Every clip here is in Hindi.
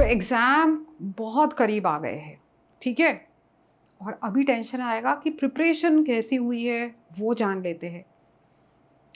एग्ज़ाम बहुत करीब आ गए हैं, ठीक है? और अभी टेंशन आएगा कि प्रिपरेशन कैसी हुई है, वो जान लेते हैं।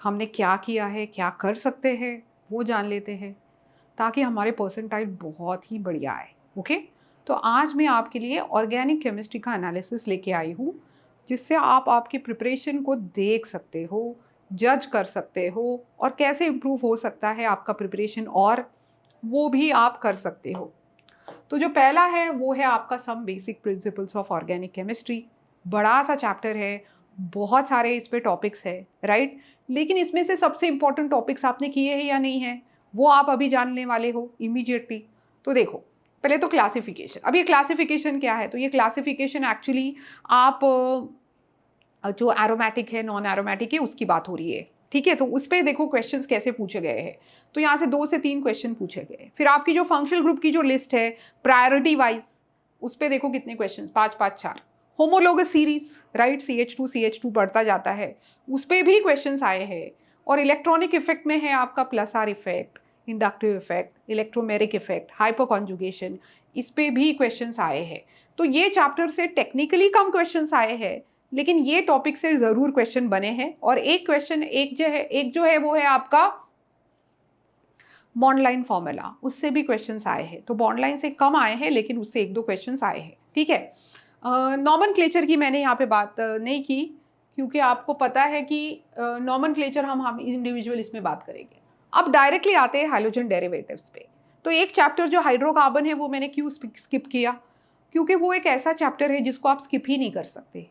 हमने क्या किया है, क्या कर सकते हैं, वो जान लेते हैं, ताकि हमारे परसेंटाइल बहुत ही बढ़िया आए, ओके? तो आज मैं आपके लिए ऑर्गेनिक केमिस्ट्री का एनालिसिस लेके आई हूँ, जिससे आप आपकी प्रिपरेशन को देख सकते हो, जज कर सकते हो और कैसे इम्प्रूव हो सकता है आपका प्रिपरेशन, और वो भी आप कर सकते हो। तो जो पहला है वो है आपका some basic principles of organic chemistry. बड़ा सा चैप्टर है, बहुत सारे इस पे टॉपिक्स है, राइट? लेकिन इसमें से सबसे इंपॉर्टेंट टॉपिक्स आपने किए हैं या नहीं है, वो आप अभी जानने वाले हो इमीडिएटली। तो देखो, पहले तो क्लासिफिकेशन। अब ये क्लासिफिकेशन क्या है? तो ये क्लासिफिकेशन एक्चुअली आप जो एरोमेटिक है, नॉन एरोमेटिक है, उसकी बात हो रही है, ठीक है? तो उस पर देखो क्वेश्चंस कैसे पूछे गए हैं। तो यहाँ से 2 से 3 क्वेश्चन पूछे गए। फिर आपकी जो फंक्शनल ग्रुप की जो लिस्ट है प्रायोरिटी वाइज, उस पर देखो कितने question, 5 5 4। Homologous series, right? CH2 बढ़ता जाता है, उस पर भी क्वेश्चन आए हैं। और इलेक्ट्रॉनिक इफेक्ट में है आपका plus are effect, inductive effect, electromeric effect, hyper conjugation, इस पे भी क्वेश्चन आए हैं। तो ये चैप्टर से टेक्निकली कम क्वेश्चन आए हैं, लेकिन ये टॉपिक से जरूर क्वेश्चन बने हैं। और एक क्वेश्चन एक जो है वो है आपका बॉन्ड लाइन फॉर्मूला, उससे भी क्वेश्चंस आए हैं। तो बॉन्ड लाइन से कम आए हैं, लेकिन उससे 1-2 क्वेश्चंस आए हैं, ठीक है? नॉमेनक्लेचर की मैंने यहाँ पे बात नहीं की, क्योंकि आपको पता है कि नॉमेनक्लेचर हम इंडिविजुअल इसमें बात करेंगे। अब डायरेक्टली आते हैं हाइड्रोजन डेरिवेटिव्स पे। तो एक चैप्टर जो हाइड्रोकार्बन है वो मैंने क्यों स्किप किया? क्योंकि वो एक ऐसा चैप्टर है जिसको आप स्किप ही नहीं कर सकते।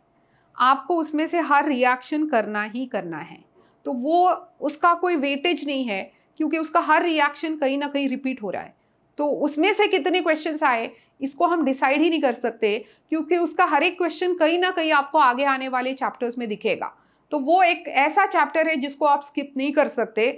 आपको उसमें से हर रिएक्शन करना ही करना है। तो वो उसका कोई वेटेज नहीं है, क्योंकि उसका हर रिएक्शन कहीं ना कहीं रिपीट हो रहा है। तो उसमें से कितने क्वेश्चंस आए इसको हम डिसाइड ही नहीं कर सकते, क्योंकि उसका हर एक क्वेश्चन कहीं ना कहीं आपको आगे आने वाले चैप्टर्स में दिखेगा। तो वो एक ऐसा चैप्टर है जिसको आप स्किप नहीं कर सकते।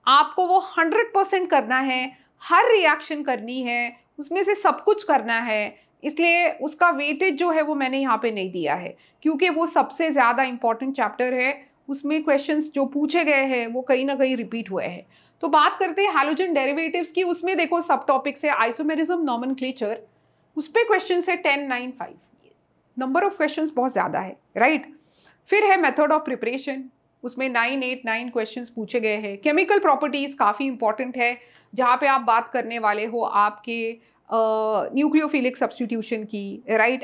आपको वो 100% करना है, हर रिएक्शन करनी है, उसमें से सब कुछ करना है। इसलिए उसका वेटेज जो है वो मैंने यहाँ पे नहीं दिया है, क्योंकि वो सबसे ज़्यादा इंपॉर्टेंट चैप्टर है। उसमें क्वेश्चंस जो पूछे गए हैं वो कहीं ना कहीं रिपीट हुए हैं। तो बात करते हैं हैलोजन डेरिवेटिव्स की। उसमें देखो सब टॉपिक्स है आइसोमेरिज्म, नॉमेनक्लेचर, उस पर क्वेश्चन है 10 9 5। नंबर ऑफ क्वेश्चंस बहुत ज़्यादा है, राइट? फिर है मेथड ऑफ प्रिपरेशन, उसमें 9 8 9 क्वेश्चंस पूछे गए हैं। केमिकल प्रॉपर्टीज काफ़ी इंपॉर्टेंट है, जहाँ पे आप बात करने वाले हो आपके न्यूक्लियोफिलिक सब्स्टिट्यूशन की, राइट?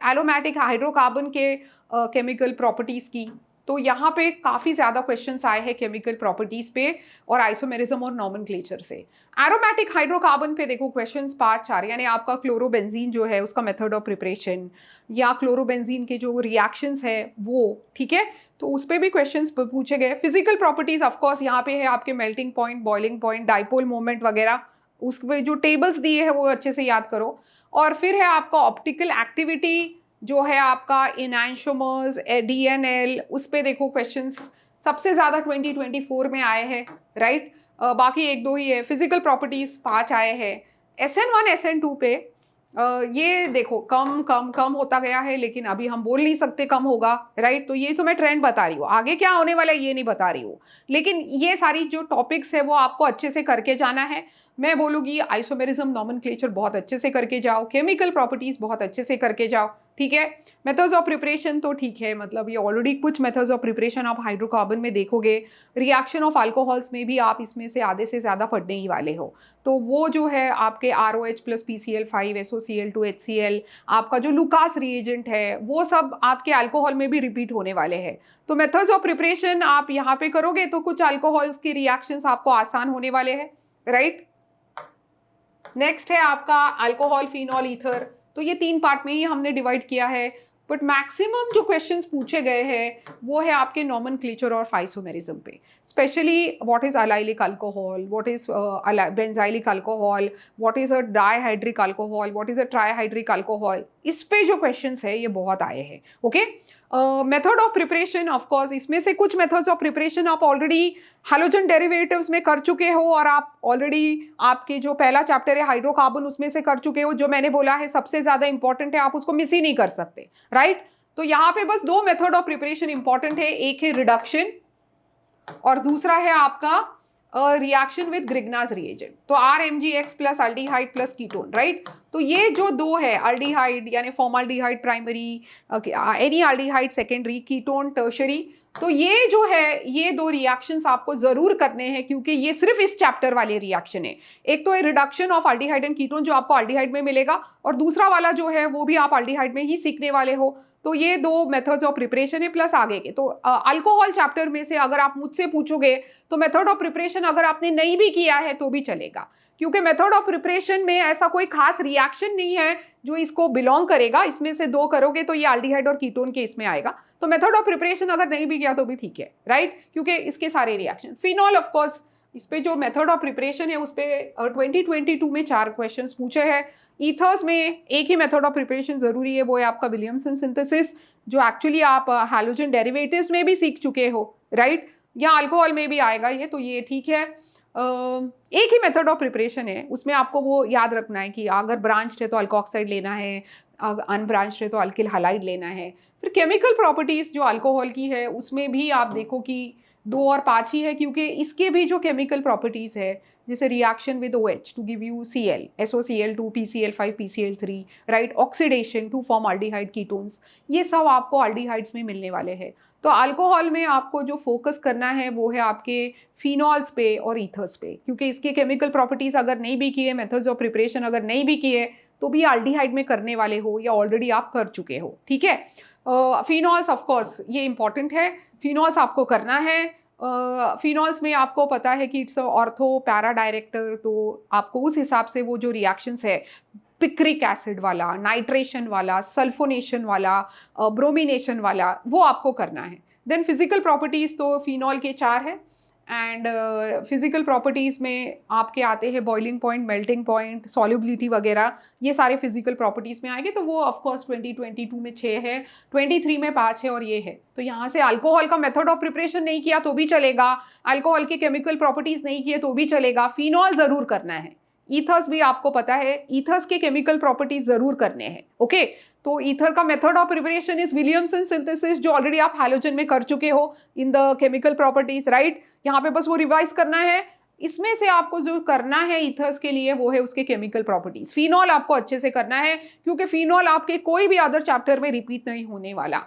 एरोमेटिक हाइड्रोकार्बन के केमिकल प्रॉपर्टीज की। तो यहाँ पे काफ़ी ज़्यादा क्वेश्चंस आए हैं केमिकल प्रॉपर्टीज पे और आइसोमेरिज्म और नॉमेनक्लेचर से। एरोमेटिक हाइड्रोकार्बन पे देखो क्वेश्चंस 5 4, यानी आपका क्लोरोबेंजीन जो है उसका मेथड ऑफ प्रिपरेशन, या क्लोरोबेंजीन के जो रिएक्शंस है वो, ठीक है? तो उस पर भी क्वेश्चंस पूछे गए। फिजिकल प्रॉपर्टीज ऑफकोर्स यहाँ पे है आपके melting point, boiling point, dipole moment वगैरह, उसमें जो टेबल्स दिए हैं वो अच्छे से याद करो। और फिर है आपका ऑप्टिकल एक्टिविटी जो है आपका इनैंशोमर्स, DNL, उस पे देखो क्वेश्चंस सबसे ज़्यादा 2024 में आए हैं, राइट? बाकी 1-2 ही है। फिजिकल प्रॉपर्टीज 5 आए हैं। SN1 SN2 पे ये देखो कम कम कम होता गया है, लेकिन अभी हम बोल नहीं सकते कम होगा, राइट? तो ये तो मैं ट्रेंड बता रही हूँ, आगे क्या होने वाला है ये नहीं बता रही हूँ। लेकिन ये सारी जो टॉपिक्स है वो आपको अच्छे से करके जाना है। मैं बोलूँगी आइसोमेरिज्म, नॉमेनक्लेचर बहुत अच्छे से करके जाओ, केमिकल प्रॉपर्टीज बहुत अच्छे से करके जाओ, ठीक है? मेथड्स ऑफ प्रिपरेशन तो ठीक है, मतलब ये ऑलरेडी कुछ मेथड्स ऑफ प्रिपरेशन आप हाइड्रोकार्बन में देखोगे। रिएक्शन ऑफ अल्कोहल्स में भी आप इसमें से आधे से ज़्यादा पढ़ने ही वाले हो। तो वो जो है आपके ROH + PCl5 SOCl2 HCl, आपका जो लुकास रिएजेंट है, वो सब आपके अल्कोहल में भी रिपीट होने वाले हैं। तो मेथड्स ऑफ प्रिपरेशन आप यहाँ पे करोगे तो कुछ अल्कोहल्स के रिएक्शंस आपको आसान होने वाले हैं, राइट? नेक्स्ट है आपका अल्कोहल, फिनॉल, ईथर। तो ये 3 पार्ट में ही हमने डिवाइड किया है, बट मैक्सिमम जो क्वेश्चंस पूछे गए हैं वो है आपके नॉमेनक्लेचर और आइसोमेरिज्म पे। Specially what is allylic alcohol, what is benzylic alcohol, what is a dihydric alcohol, what is a trihydric alcohol, इस पे जो क्वेश्चंस है ये बहुत आए हैं, okay? Method of preparation, of course इसमें से कुछ मेथड्स ऑफ प्रिपरेशन आप ऑलरेडी हैलोजन डेरिवेटिव्स में कर चुके हो, और आप ऑलरेडी आपके जो पहला चैप्टर है हाइड्रोकार्बन उसमें से कर चुके हो। जो मैंने बोला है सबसे ज्यादा इंपॉर्टेंट है, आप उसको मिस ही नहीं कर सकते, राइट? तो यहाँ पे बस 2 मेथड ऑफ प्रिपरेशन इंपॉर्टेंट है, एक है रिडक्शन और दूसरा है आपका रिएक्शन विद ग्रिग्नास रिएजेंट, तो RMgX plus aldehyde plus ketone, right. तो ये जो दो है, अल्डिहाइड यानी formaldehyde primary, any aldehyde secondary, ketone tertiary, तो ये जो है ये दो रिएक्शंस आपको जरूर करने हैं, क्योंकि ये सिर्फ इस चैप्टर वाले रिएक्शन है। एक तो है reduction of aldehyde and ketone जो आपको अल्डिहाइड में मिलेगा, और दूसरा वाला जो है वो भी आप अल्डिहाइड में ही सीखने वाले हो। तो ये दो मेथड्स ऑफ प्रिपरेशन है प्लस आगे के। तो अल्कोहल चैप्टर में से अगर आप मुझसे पूछोगे तो मेथड ऑफ प्रिपरेशन अगर आपने नहीं भी किया है तो भी चलेगा, क्योंकि मेथड ऑफ प्रिपरेशन में ऐसा कोई खास रिएक्शन नहीं है जो इसको बिलोंग करेगा। इसमें से दो करोगे तो ये अल्डिहाइड और कीटोन के इसमें आएगा। तो मेथड ऑफ प्रिपरेशन अगर नहीं भी किया तो भी ठीक है, राइट, क्योंकि इसके सारे रिएक्शन। फिनॉल ऑफ कोर्स, इस पे जो मेथड ऑफ प्रिपरेशन है उस पे 2022 में 4 क्वेश्चंस पूछे हैं। ईथर्स में एक ही मेथड ऑफ प्रिपरेशन जरूरी है, वो है आपका विलियमसन सिंथेसिस, जो एक्चुअली आप हैलोजन डेरिवेटिव्स में भी सीख चुके हो, राइट, या अल्कोहल में भी आएगा ये, तो ये ठीक है। एक ही मेथड ऑफ प्रिपरेशन है, उसमें आपको वो याद रखना है कि अगर ब्रांच है तो अल्कोक्साइड लेना है, अनब्रांच है तो अल्किल हैलाइड लेना है। फिर केमिकल प्रॉपर्टीज जो अल्कोहल की है उसमें भी आप देखो कि 2 और 5 ही है, क्योंकि इसके भी जो केमिकल प्रॉपर्टीज है, जैसे reaction with OH to give you Cl, SOCl2, PCl5, PCl3, right, oxidation to form aldehyde ketones, ये सब आपको अल्डिहाइड्स में मिलने वाले हैं। तो अल्कोहल में आपको जो फोकस करना है वो है आपके फिनॉल्स पे और ईथर्स पे, क्योंकि इसके केमिकल प्रॉपर्टीज अगर नहीं भी किए, मेथड्स ऑफ प्रिपरेशन अगर नहीं भी किए, तो भी अल्डिहाइड में करने वाले हो या ऑलरेडी आप कर चुके हो, ठीक है। फिनॉल्स ऑफ कोर्स ये इंपॉर्टेंट है, फिनॉल्स आपको करना है। फिनॉल्स में आपको पता है कि इट्स ऑर्थो पैरा डायरेक्टर, तो आपको उस हिसाब से वो जो रिएक्शंस है, पिक्रिक एसिड वाला, नाइट्रेशन वाला, सल्फोनेशन वाला, ब्रोमिनेशन वाला, वो आपको करना है। देन फिजिकल प्रॉपर्टीज तो फिनॉल के 4 है, एंड फिजिकल प्रॉपर्टीज में आपके आते हैं boiling point, melting point, solubility वगैरह, ये सारे फिजिकल प्रॉपर्टीज में आएंगे। तो वो ऑफकोर्स 2022 में 6 है, 23 में 5 है, और ये है। तो यहाँ से अल्कोहल का मेथड ऑफ प्रिपरेशन नहीं किया तो भी चलेगा, अल्कोहल के केमिकल प्रॉपर्टीज नहीं किए तो भी चलेगा, फिनॉल जरूर करना है। ईथर्स भी आपको पता है, ईथर्स के केमिकल प्रॉपर्टीज जरूर करने हैं, ओके। तो ईथर का method of preparation is Williamson synthesis, जो ऑलरेडी आप हैलोजन में कर चुके हो in the chemical properties, right. यहाँ पे बस वो रिवाइज करना है। इसमें से आपको जो करना है ईथर्स के लिए वो है उसके केमिकल प्रॉपर्टीज। फिनॉल आपको अच्छे से करना है, क्योंकि फिनॉल आपके कोई भी अदर चैप्टर में रिपीट नहीं होने वाला।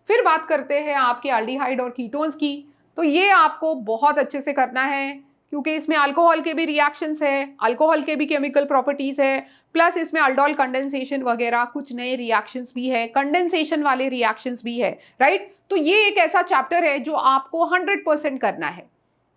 फिर बात करते हैं आपके अल्डिहाइड और कीटोन्स की, तो ये आपको बहुत अच्छे से करना है, क्योंकि इसमें अल्कोहल के भी रिएक्शंस है, अल्कोहल के भी केमिकल प्रॉपर्टीज है, प्लस इसमें अल्डोल कंडेंसेशन वगैरह कुछ नए रिएक्शंस भी है, कंडेंसेशन वाले रिएक्शंस भी है, राइट। तो ये एक ऐसा चैप्टर है जो आपको 100% करना है,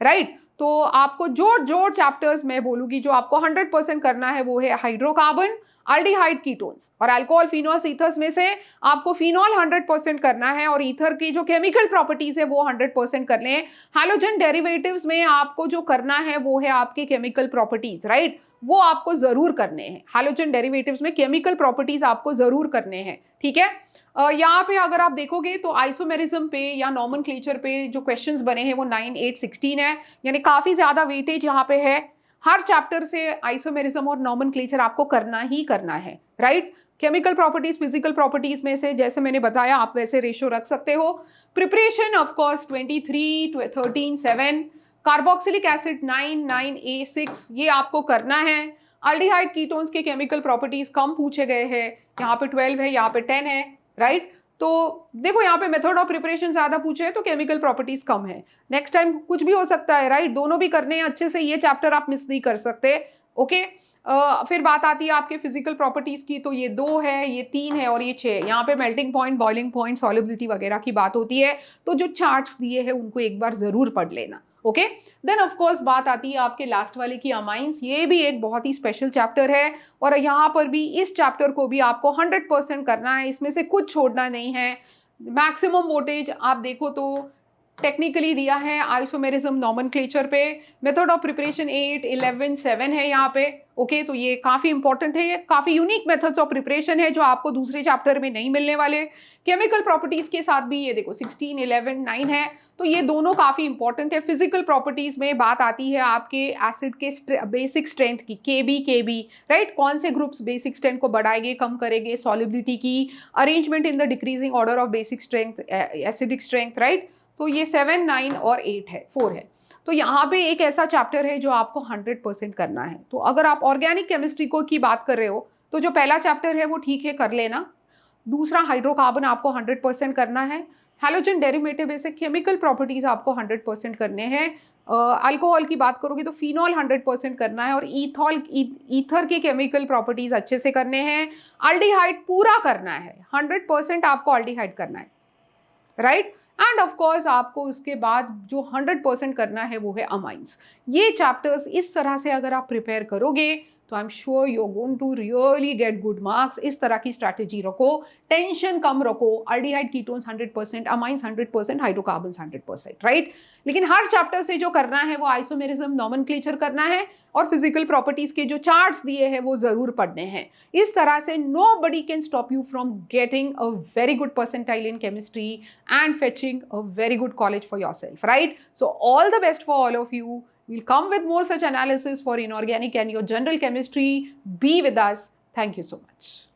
राइट। तो आपको जो चैप्टर्स मैं बोलूंगी जो आपको 100% करना है वो है हाइड्रोकार्बन, अल्डिहाइड, कीटोन्स, और अल्कोहल, फिनॉल्स, ईथर्स में से आपको फिनॉल 100% करना है, और ईथर की जो केमिकल प्रॉपर्टीज है वो 100% करने हैं। हैलोजन डेरिवेटिव्स में आपको जो करना है वो है आपके केमिकल प्रॉपर्टीज, राइट, वो आपको जरूर करने हैं। हैलोजन डेरिवेटिव्स में केमिकल प्रॉपर्टीज आपको जरूर करने हैं, ठीक है। यहाँ पे अगर आप देखोगे तो आइसोमेरिज्म पे या नॉमेनक्लेचर पे जो क्वेश्चंस बने हैं वो 9, 8, 16 है, यानी काफी ज्यादा वेटेज यहाँ पे है। हर चैप्टर से आइसोमेरिज्म और नॉमेनक्लेचर आपको करना ही करना है, right. Chemical properties, physical properties में से जैसे मैंने बताया आप वैसे रेशियो रख सकते हो। Preparation of course 23, 13, 7, carboxylic acid 9, 9A6, ये आपको करना है। अल्डिहाइड, कीटोन्स के केमिकल प्रॉपर्टीज कम पूछे गए हैं, यहाँ पे 12 है, यहाँ पे 10 है, राइट। तो देखो यहाँ पे मेथड ऑफ प्रिपरेशन ज्यादा पूछे हैं तो केमिकल प्रॉपर्टीज कम है। नेक्स्ट टाइम कुछ भी हो सकता है, राइट, दोनों भी करने हैं अच्छे से, ये चैप्टर आप मिस नहीं कर सकते, ओके। फिर बात आती है आपके फिजिकल प्रॉपर्टीज की, तो ये 2 है, ये 3 है, और ये 6 है। यहाँ पे melting point, boiling point, solubility वगैरह की बात होती है, तो जो चार्ट्स दिए हैं उनको एक बार जरूर पढ़ लेना, ओके। देन ऑफ कोर्स बात आती है आपके लास्ट वाले की, अमाइंस। ये भी एक बहुत ही स्पेशल चैप्टर है, और यहाँ पर भी इस चैप्टर को भी आपको 100% करना है, इसमें से कुछ छोड़ना नहीं है। मैक्सिमम वोटेज आप देखो तो टेक्निकली दिया है आइसोमेरिज्म नॉमेनक्लेचर पे, मेथड ऑफ प्रिपरेशन 8, 11, 7 है यहाँ पे, ओके। तो ये काफ़ी इंपॉर्टेंट है, ये काफ़ी यूनिक मेथड्स ऑफ प्रिपरेशन है जो आपको दूसरे चैप्टर में नहीं मिलने वाले। केमिकल प्रॉपर्टीज़ के साथ भी ये देखो 16, 11, 9 है, तो ये दोनों काफ़ी इंपॉर्टेंट है। फिजिकल प्रॉपर्टीज़ में बात आती है आपके एसिड के बेसिक स्ट्रेंथ की, KB, राइट, कौन से ग्रुप्स बेसिक स्ट्रेंथ को बढ़ाएंगे, कम करेंगे, सॉल्युबिलिटी की, arrangement in the decreasing order of basic strength, acidic strength, right. तो ये 7, 9 और 8 है, 4 है। तो यहाँ पे एक ऐसा चैप्टर है जो आपको 100% करना है। तो अगर आप ऑर्गेनिक केमिस्ट्री को की बात कर रहे हो तो जो पहला चैप्टर है वो ठीक है, कर लेना। दूसरा हाइड्रोकार्बन आपको 100% करना है। हैलोजन डेरिवेटिव ऐसे केमिकल प्रॉपर्टीज आपको 100% करने हैं। अल्कोहल की बात करोगे तो फिनॉल 100% करना है, और ईथर के केमिकल प्रॉपर्टीज अच्छे से करने हैं। अल्डिहाइड पूरा करना है, 100% आपको अल्डिहाइड करना है, राइट। एंड ऑफ कोर्स आपको उसके बाद जो 100% करना है वो है अमाइंस। ये चैप्टर्स इस तरह से अगर आप प्रिपेयर करोगे तो I am sure you are going to really get good marks. इस तरह की स्ट्रैटेजी रखो, टेंशन कम रखो। Aldehyde ketones 100%, amines 100%, hydrocarbons 100%, right. लेकिन हर चैप्टर से जो करना है वो आइसोमेरिज्म, नॉमेनक्लेचर करना है, और फिजिकल प्रॉपर्टीज के जो चार्ट्स दिए हैं वो जरूर पढ़ने हैं। इस तरह से nobody can stop you from getting a very good percentile in chemistry and fetching a very good college for yourself, right? So all the best for all of you. We'll come with more such analysis for inorganic and your general chemistry. Be with us. Thank you so much.